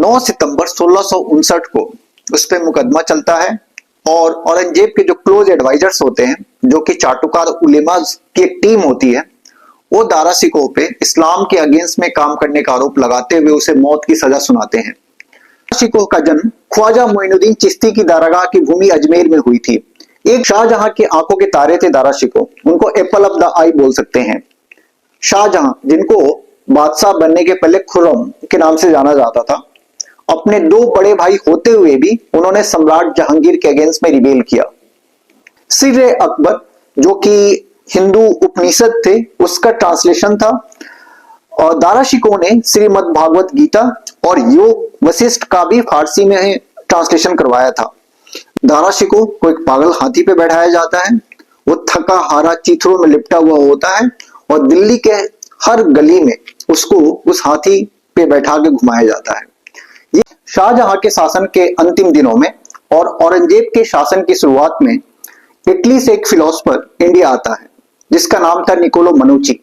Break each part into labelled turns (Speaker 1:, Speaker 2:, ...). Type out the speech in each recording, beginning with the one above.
Speaker 1: 9 सितंबर 1659 को उस पर मुकदमा चलता है और औरंगजेब के जो क्लोज एडवाइजर्स होते हैं, जो कि चाटुकार उलेमा की एक टीम होती है, वो दारा शिकोह पे इस्लाम के अगेंस्ट में काम करने का आरोप लगाते हुए उसे मौत की सजा सुनाते हैं। दारा शिकोह का जन्म ख्वाजा मोइनुद्दीन चिश्ती की दारागाह की भूमि अजमेर में हुई थी। एक शाहजहां की आंखों के तारे थे दारा शिकोह, उनको एप्पल ऑफ द आई बोल सकते हैं। शाहजहां, जिनको बादशाह बनने के पहले खुर्रम के नाम से जाना जाता था, अपने दो बड़े भाई होते हुए भी उन्होंने सम्राट जहांगीर के अगेंस्ट में रिबेल किया। सिर अकबर, जो कि हिंदू उपनिषद थे, उसका ट्रांसलेशन था और दारा शिकोह ने श्रीमद् भागवत गीता और योग वशिष्ठ का भी फारसी में ट्रांसलेशन करवाया था। दारा शिकोह को एक पागल हाथी पे बैठाया जाता है, वो थका हारा चीथड़ों में लिपटा हुआ होता है और दिल्ली के हर गली में उसको उस हाथी पे बैठा के घुमाया जाता है। ये शाहजहां के शासन के अंतिम दिनों में और औरंगजेब के शासन की शुरुआत में इटली से एक फिलोसफर इंडिया आता है जिसका नाम था निकोलो मनुची।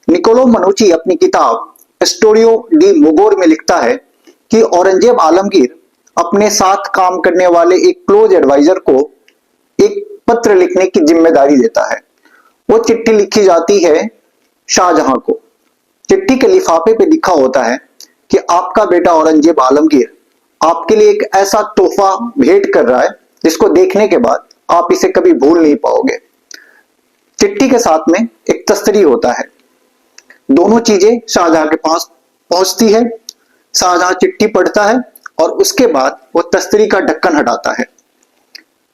Speaker 1: निकोलो मनुची अपनी किताब स्टोरियो डी मोगोर में लिखता है कि औरंगजेब आलमगीर अपने साथ काम करने वाले एक क्लोज एडवाइजर को एक पत्र लिखने की जिम्मेदारी देता है। वो चिट्ठी लिखी जाती है शाहजहां को। चिट्ठी के लिफाफे पे लिखा होता है कि आपका बेटा औरंगजेब आलमगीर आपके लिए एक ऐसा तोहफा भेंट कर रहा है जिसको देखने के बाद आप इसे कभी भूल नहीं पाओगे। चिट्ठी के साथ में एक तस्तरी होता है। दोनों चीजें शाहजहां के पास पहुंचती है। शाहजहां चिट्ठी पढ़ता है और उसके बाद वो तस्तरी का ढक्कन हटाता है।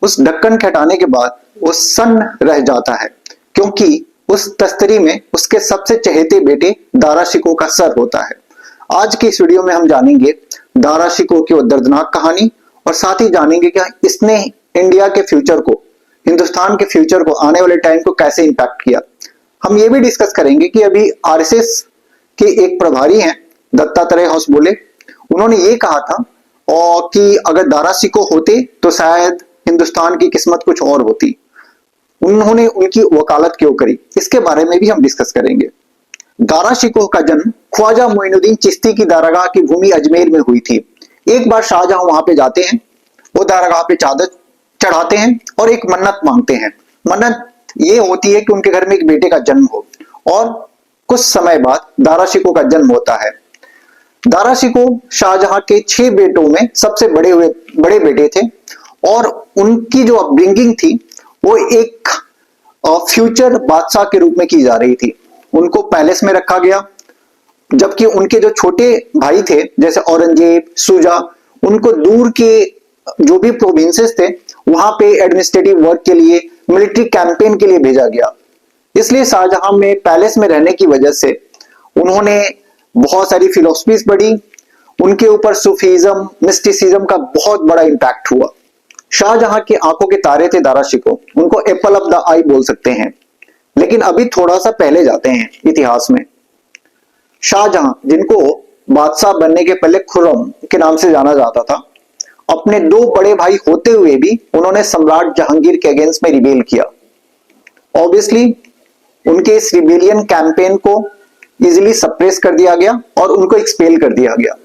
Speaker 1: उस ढक्कन के हटाने के बाद वो सन्न रह जाता है, क्योंकि उस तस्तरी में उसके सबसे चहेते बेटे दारा शिकोह का सर होता है। आज की इस वीडियो में हम जानेंगे दारा शिकोह की वो दर्दनाक कहानी और साथ ही जानेंगे कि इसने इंडिया के फ्यूचर को, हिंदुस्तान के फ्यूचर को, आने वाले टाइम को कैसे इंपैक्ट किया। हम ये भी डिस्कस करेंगे कि अभी आरएसएस के एक प्रभारी हैं दत्तात्रेय होसबोले, उन्होंने ये कहा था और कि अगर दारा शिकोह होते तो शायद हिंदुस्तान की किस्मत कुछ और होती। उन्होंने उनकी वकालत क्यों करी, इसके बारे में भी हम डिस्कस करेंगे। दारा शिकोह का जन्म ख्वाजा मोइनुद्दीन चिश्ती की दारागाह की भूमि अजमेर में हुई थी। एक बार शाहजहां वहां पे जाते हैं, वो दारागाह पे चादर चढ़ाते हैं और एक मन्नत मांगते हैं। मन्नत ये होती है कि उनके घर में एक बेटे का जन्म हो और कुछ समय बाद दारा शिकोह का जन्म होता है। दारा शिकोह शाहजहां के 6 बेटों में सबसे बड़े बेटे थे और उनकी जो अपब्रिंगिंग थी वो एक फ्यूचर बादशाह के रूप में की जा रही थी। उनको पैलेस में रखा गया, जबकि उनके जो छोटे भाई थे जैसे औरंगजेब, शुजा, उनको दूर के जो भी प्रोविंसेस थे वहां पे एडमिनिस्ट्रेटिव वर्क के लिए, मिलिट्री कैंपेन के लिए भेजा गया। इसलिए शाहजहां में पैलेस में रहने की वजह से उन्होंने बहुत सारी फिलोसफीज पढ़ी। उनके ऊपर सूफीज्म, मिस्टिसिज्म का बहुत बड़ा इंपैक्ट हुआ। शाहजहां की आंखों के तारे थे दारा शिकोह, उनको एप्पल ऑफ द आई बोल सकते हैं। लेकिन अभी थोड़ा सा पहले जाते हैं इतिहास में। शाहजहां, जिनको बादशाह बनने के पहले खुर्रम के नाम से जाना जाता था, अपने दो बड़े भाई होते हुए भी उन्होंने सम्राट जहांगीर के अगेंस्ट में रिबेल किया। ऑब्वियसली उनके इस रिबेलियन कैंपेन को इजीली सप्रेस कर दिया गया और उनको एक्सपेल कर दिया गया।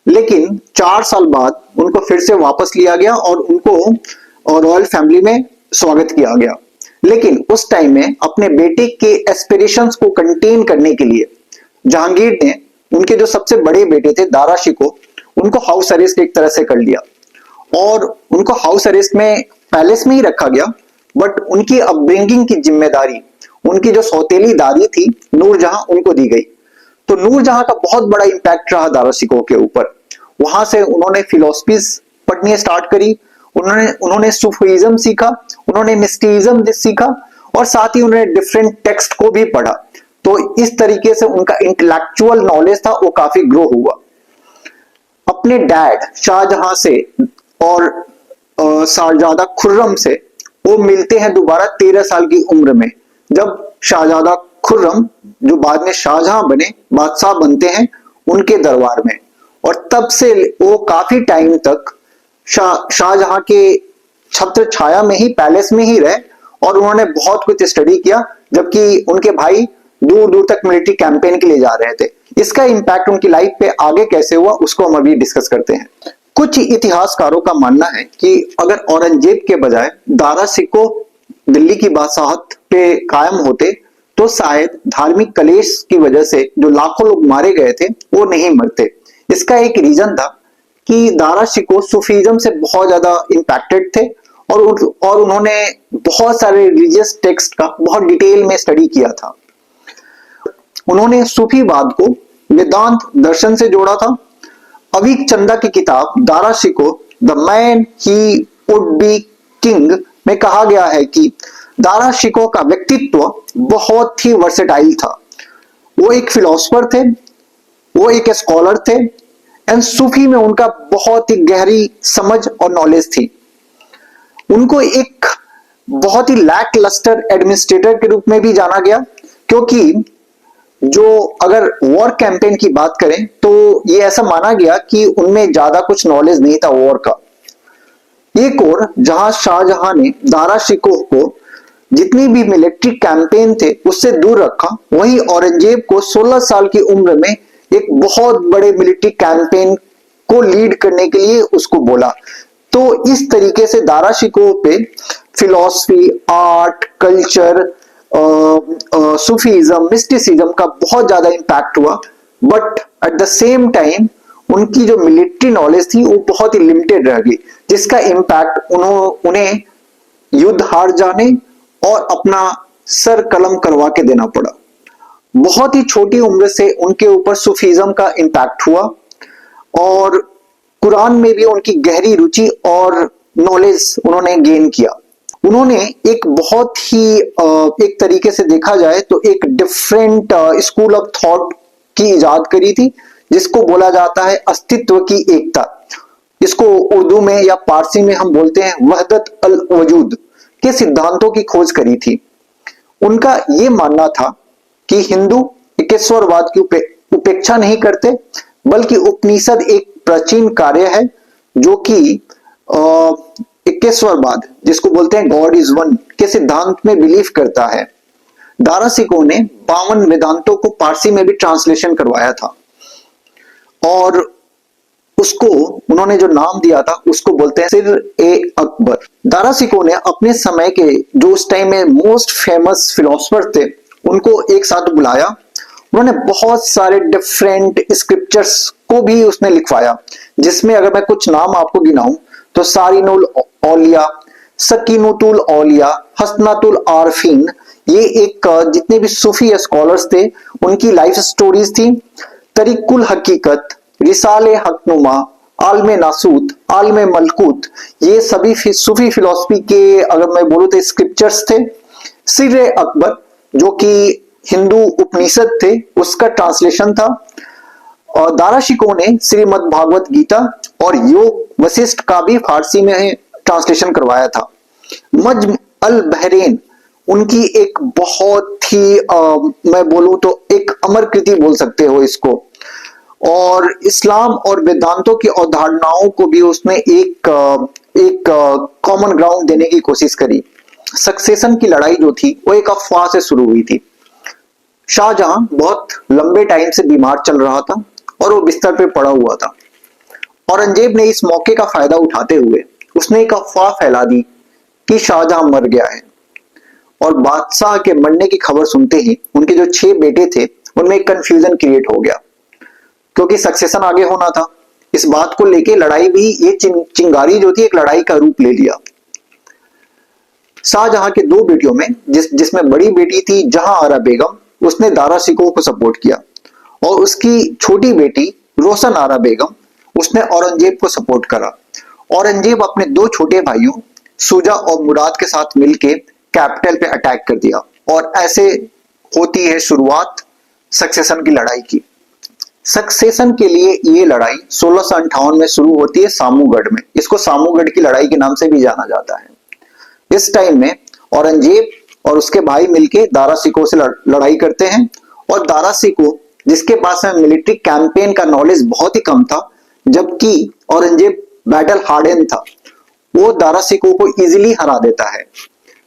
Speaker 1: लेकिन 4 साल बाद उनको फिर से वापस लिया गया और उनको रॉयल फैमिली में स्वागत किया गया। लेकिन उस टाइम में अपने बेटे के एस्पिरेशंस को कंटेन करने के लिए जहांगीर ने उनके जो सबसे बड़े बेटे थे दारा शिकोह, उनको हाउस अरेस्ट एक तरह से कर लिया और उनको हाउस अरेस्ट में पैलेस में ही रखा गया। बट उनकी अपब्रिंगिंग की जिम्मेदारी उनकी जो सौतेली दादी थी नूरजहां, उनको दी गई। तो नूरजहां का बहुत बड़ा इंपैक्ट रहा दारा शिकोह के ऊपर। वहां से उन्होंने फिलोसफीज पढ़नी स्टार्ट करी, उन्होंने सूफीज्म सीखा, उन्होंने मिस्टिज्म सीखा और साथ ही उन्होंने डिफरेंट टेक्स्ट को भी पढ़ा। तो इस तरीके से उनका इंटेलेक्चुअल नॉलेज था वो काफी ग्रो हुआ। अपने डैड शाहजहां से और शाहजादा खुर्रम से वो मिलते हैं दोबारा 13 साल की उम्र में, जब शाहजादा खुर्रम, जो बाद में शाहजहां बने, बादशाह बनते हैं उनके दरबार में। और तब से वो काफी टाइम तक शाहजहां के छत्र छाया में ही, पैलेस में ही रहे और उन्होंने बहुत कुछ स्टडी किया, जबकि उनके भाई दूर दूर तक मिलिट्री कैंपेन के लिए जा रहे थे। इसका इम्पैक्ट उनकी लाइफ पे आगे कैसे हुआ उसको हम अभी डिस्कस करते हैं। कुछ इतिहासकारों का मानना है कि अगर औरंगजेब के बजाय दारा सिकोह दिल्ली की बादशाहत पे कायम होते तो शायद धार्मिक कलेश की वजह से जो लाखों लोग मारे गए थे वो नहीं मरते। इसका एक रीजन था कि दारा शिकोह सूफीज्म से बहुत ज्यादा इंपैक्टेड थे और उन्होंने बहुत सारे रिलीजियस टेक्स्ट का बहुत डिटेल में स्टडी किया था। उन्होंने सूफीवाद को वेदांत दर्शन से जोड़ा था। अविक चंदा की किताब Dara Shikoh the man he would be king में कहा गया है कि दारा शिकोह का व्यक्तित्व बहुत ही वर्सेटाइल था। वो एक फिलोसफर थे, वो एक स्कॉलर थे एंड सूफी में उनका बहुत ही गहरी समझ और नॉलेज थी। उनको एक बहुत ही लैक लस्टर एडमिनिस्ट्रेटर के रूप में भी जाना गया, क्योंकि जो अगर वॉर कैंपेन की बात करें तो ये ऐसा माना गया कि उनमें ज्यादा कुछ नॉलेज नहीं था वॉर का। एक और जहां शाहजहां ने दारा शिकोह को जितनी भी मिलिट्री कैंपेन थे उससे दूर रखा, वहीं औरंगजेब को 16 साल की उम्र में एक बहुत बड़े मिलिट्री कैंपेन को लीड करने के लिए उसको बोला। तो इस तरीके से दारा शिकोह पे philosophy, art, culture, Sufism, mysticism का बहुत ज्यादा इंपैक्ट हुआ। But at the same time उनकी जो मिलिट्री नॉलेज थी वो बहुत ही लिमिटेड रह गई, जिसका इंपैक्ट उन्हें युद्ध हार जाने और अपना सर कलम करवा के देना पड़ा। बहुत ही छोटी उम्र से उनके ऊपर सूफीज्म का इंपैक्ट हुआ और कुरान में भी उनकी गहरी रुचि और नॉलेज उन्होंने गेन किया। उन्होंने एक बहुत ही एक तरीके से देखा जाए तो एक डिफरेंट स्कूल ऑफ थॉट की इजाद करी थी, जिसको बोला जाता है अस्तित्व की एकता। इसको उर्दू में या पारसी में हम बोलते हैं वहदत अल वजूद के सिद्धांतों की खोज करी थी। उनका यह मानना था कि हिंदू एकेश्वरवाद की उपेक्षा नहीं करते, बल्कि उपनिषद एक प्राचीन कार्य है जो कि एकेश्वरवाद, जिसको बोलते हैं गॉड इज वन, के सिद्धांत में बिलीव करता है। दारा शिकोह ने 52 वेदांतों को पारसी में भी ट्रांसलेशन करवाया था और उसको उन्होंने जो नाम दिया था उसको बोलते हैं सिर-ए-अकबर। दारा शिकोह ने अपने समय के जो उस टाइम में मोस्ट फेमस फिलोसफर थे उनको एक साथ बुलाया। उन्होंने बहुत सारे डिफरेंट स्क्रिप्चर्स को भी उसने लिखवाया, जिसमें अगर मैं कुछ नाम आपको गिनाऊं तो सारिनुल औलिया, सकीनुतुल औलिया, हसनातुल आरफीन, ये एक जितने भी सूफी स्कॉलर्स थे उनकी लाइफ स्टोरीज थी। तरीकुल हकीकत, रिसाले हकनुमा, आलमे नासूत, आलमे मलकूत, ये सभी सूफी फिलोसफी के अगर मैं बोलूं तो स्क्रिप्चर्स थे। सिर अकबर जो कि हिंदू उपनिषद थे उसका ट्रांसलेशन था। और दारा शिकोह ने श्रीमद् भागवत गीता और योग वशिष्ठ का भी फारसी में ट्रांसलेशन करवाया था। मज्म अल बहरेन उनकी एक बहुत ही मैं बोलूं तो एक अमर कृति बोल सकते हो इसको, और इस्लाम और वेदांतों की अवधारणाओं को भी उसने एक कॉमन ग्राउंड देने की कोशिश करी। सक्सेशन की लड़ाई जो थी वो एक अफवाह से शुरू हुई थी। शाहजहां बहुत लंबे टाइम से बीमार चल रहा था और वो बिस्तर पे पड़ा हुआ था। औरंगजेब ने इस मौके का फायदा उठाते हुए उसने एक अफवाह फैला दी कि शाहजहां मर गया है, और बादशाह के मरने की खबर सुनते ही उनके जो 6 बेटे थे उनमें एक कंफ्यूजन क्रिएट हो गया, क्योंकि सक्सेशन आगे होना था। इस बात को लेके लड़ाई भी, ये चिंगारी जो थी एक लड़ाई का रूप ले लिया। शाहजहां के 2 बेटियों में जिसमें बड़ी बेटी थी जहां आरा बेगम, उसने दारा शिकोह को सपोर्ट किया, और उसकी छोटी बेटी रोशन आरा बेगम उसने औरंगजेब को सपोर्ट करा। औरंगजेब अपने 2 छोटे भाइयों सुजा और मुराद के साथ मिलकर कैपिटल पे अटैक कर दिया, और ऐसे होती है शुरुआत सक्सेशन की लड़ाई की। सक्सेशन के लिए ये लड़ाई 1658 में शुरू होती है सामूगढ़ में। इसको सामूगढ़ की लड़ाई के नाम से भी जाना जाता है। इस टाइम में औरंगजेब और उसके भाई मिलके दारा शिकोह से लड़ाई करते हैं, और दारा शिकोह जिसके पास में मिलिट्री कैंपेन का नॉलेज बहुत ही कम था, जबकि औरंगजेब बैटल हार्डन था, वो दारा शिकोह को इजीली हरा देता है।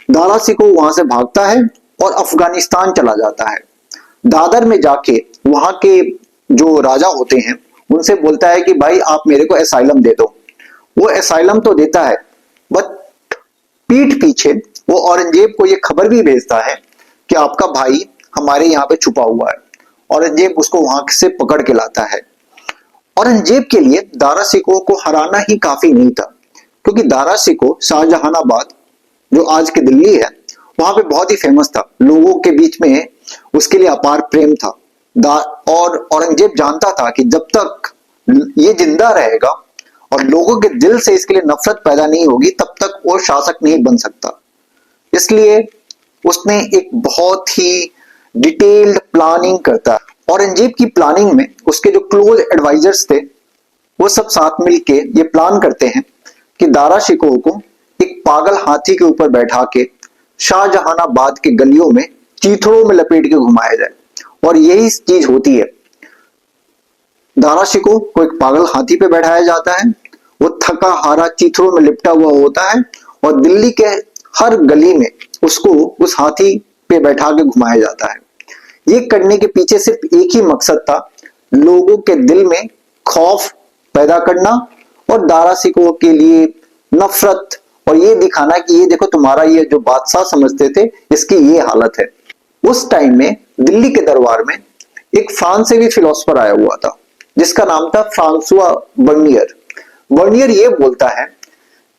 Speaker 1: दारा शिकोह वहां से भागता है और अफगानिस्तान चला जाता है। दादर में जाके वहां के जो राजा होते हैं उनसे बोलता है कि भाई आप मेरे को एसाइलम दे दो। वो एसाइलम तो देता है, बट पीठ पीछे वो औरंगजेब को ये खबर भी भेजता है कि आपका भाई हमारे यहाँ पे छुपा हुआ है। औरंगजेब उसको वहां से पकड़ के लाता है। औरंगजेब के लिए दारा सिकोह को हराना ही काफी नहीं था, क्योंकि दारा सिकोह शाहजहानाबाद जो आज की दिल्ली है वहां पे बहुत ही फेमस था, लोगों के बीच में उसके लिए अपार प्रेम था। और औरंगजेब जानता था कि जब तक ये जिंदा रहेगा और लोगों के दिल से इसके लिए नफरत पैदा नहीं होगी तब तक वो शासक नहीं बन सकता। इसलिए उसने एक बहुत ही डिटेल्ड प्लानिंग करता है। औरंगजेब की प्लानिंग में उसके जो क्लोज एडवाइजर्स थे वो सब साथ मिलके ये प्लान करते हैं कि दारा शिकोह को एक पागल हाथी के ऊपर बैठा के शाहजहानाबाद के गलियों में चीथड़ों में लपेट के घुमाया जाए। और यही चीज होती है। दारा शिकोह को एक पागल हाथी पे बैठाया जाता है, वो थका हारा चीथड़ों में लिपटा हुआ होता है और दिल्ली के हर गली में उसको उस हाथी पे बैठा के घुमाया जाता है। ये करने के पीछे सिर्फ एक ही मकसद था, लोगों के दिल में खौफ पैदा करना और दारा सिकोह के लिए नफरत, और ये दिखाना कि ये देखो तुम्हारा ये जो बादशाह समझते थे इसकी ये हालत है। उस टाइम में दिल्ली के दरबार में एक फ्रांसीसी फिलोसोफर आया हुआ था जिसका नाम था फ्रांसुआ बर्नियर। बर्नियर ये बोलता है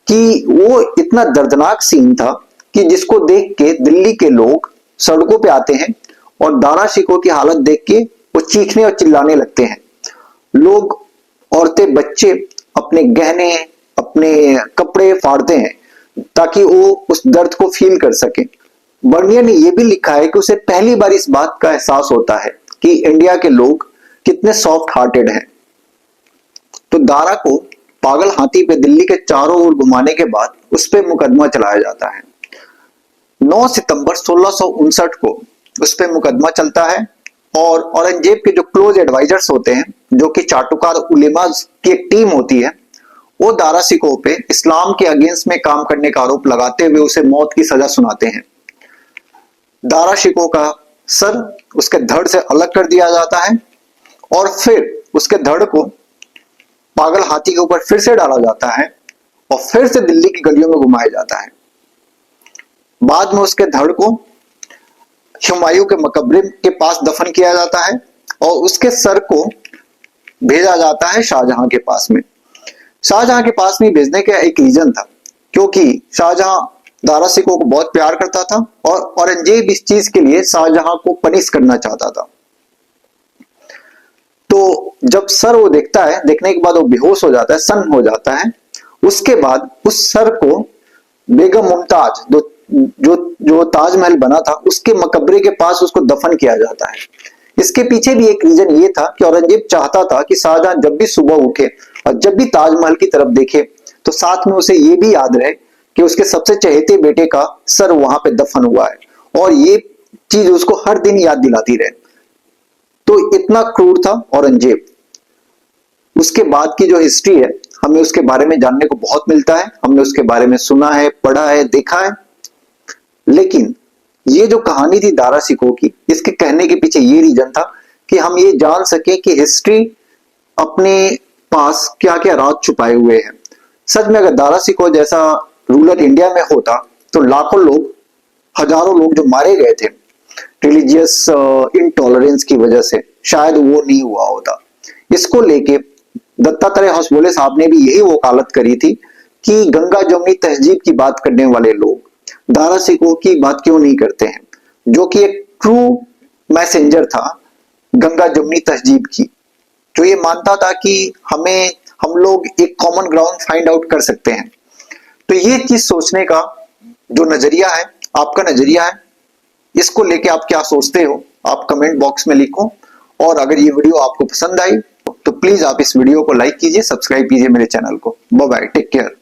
Speaker 1: कि वो इतना दर्दनाक सीन था कि जिसको देख के दिल्ली के लोग सड़कों पे आते हैं और दारा शिकोह की हालत देख के वो चीखने और चिल्लाने लगते हैं। लोग, औरतें, बच्चे अपने गहने, अपने कपड़े फाड़ते हैं ताकि वो उस दर्द को फील कर सके। बर्नियर ने यह भी लिखा है कि उसे पहली बार इस बात का एहसास होता है कि इंडिया के लोग कितने सॉफ्ट हार्टेड हैं। तो दारा को पागल हाथी पे दिल्ली के चारों ओर घुमाने के बाद उस पर मुकदमा चलाया जाता है। 9 सितंबर 1659 को उस पर मुकदमा चलता है और औरंगजेब के जो क्लोज एडवाइजर्स होते हैं, जो कि चाटुकार उलेमाज की एक टीम होती है, वो दारा सिकोह पे इस्लाम के अगेंस्ट में काम करने का आरोप लगाते हुए उसे मौत की सजा सुनाते हैं। दारा शिकोह का सर उसके धड़ से अलग कर दिया जाता है और फिर उसके धड़ को पागल हाथी के ऊपर फिर से डाला जाता है और फिर से दिल्ली की गलियों में घुमाया जाता है। बाद में उसके धड़ को हुमायूं के मकबरे के पास दफन किया जाता है और उसके सर को भेजा जाता है शाहजहां के पास में। शाहजहां के पास में भेजने का एक रीजन था, क्योंकि शाहजहां दारा सिकोह को बहुत प्यार करता था और औरंगजेब इस चीज के लिए शाहजहां को पनिश करना चाहता था। तो जब सर वो देखता है, देखने के बाद वो बेहोश हो जाता है, सन्न हो जाता है। उसके बाद उस सर को बेगम मुमताज जो ताजमहल बना था उसके मकबरे के पास उसको दफन किया जाता है। इसके पीछे भी एक रीजन ये था कि औरंगजेब चाहता था कि शाहजहां जब भी सुबह उठे और जब भी ताजमहल की तरफ देखे तो साथ में उसे ये भी याद रहे कि उसके सबसे चहेते बेटे का सर वहां पे दफन हुआ है और ये चीज उसको हर दिन याद दिलाती रहे। तो इतना क्रूर था औरंगजेब। उसके बाद की जो हिस्ट्री है हमें उसके बारे में जानने को बहुत मिलता है, हमने उसके बारे में सुना है, पढ़ा है, देखा है, लेकिन ये जो कहानी थी दारा सिकोह की, इसके कहने के पीछे ये रीजन था कि हम ये जान सके कि हिस्ट्री अपने पास क्या क्या राज छुपाए हुए हैं। सच में अगर दारा सिकोह जैसा रूलर इंडिया में होता तो लाखों लोग, हजारों लोग जो मारे गए थे रिलीजियस इंटॉलरेंस की वजह से, शायद वो नहीं हुआ होता। इसको लेके दत्तात्रेय होसबोले साहब ने भी यही वकालत करी थी कि गंगा जमुनी तहजीब की बात करने वाले लोग दारा सिकोह की बात क्यों नहीं करते हैं, जो कि एक ट्रू मैसेंजर था गंगा जमुनी तहजीब की, जो ये मानता था कि हम लोग एक कॉमन ग्राउंड फाइंड आउट कर सकते हैं। तो ये चीज सोचने का जो नजरिया है, आपका नजरिया है, इसको लेके आप क्या सोचते हो आप कमेंट बॉक्स में लिखो। और अगर ये वीडियो आपको पसंद आई तो प्लीज आप इस वीडियो को लाइक कीजिए, सब्सक्राइब कीजिए मेरे चैनल को। Bye bye, take care.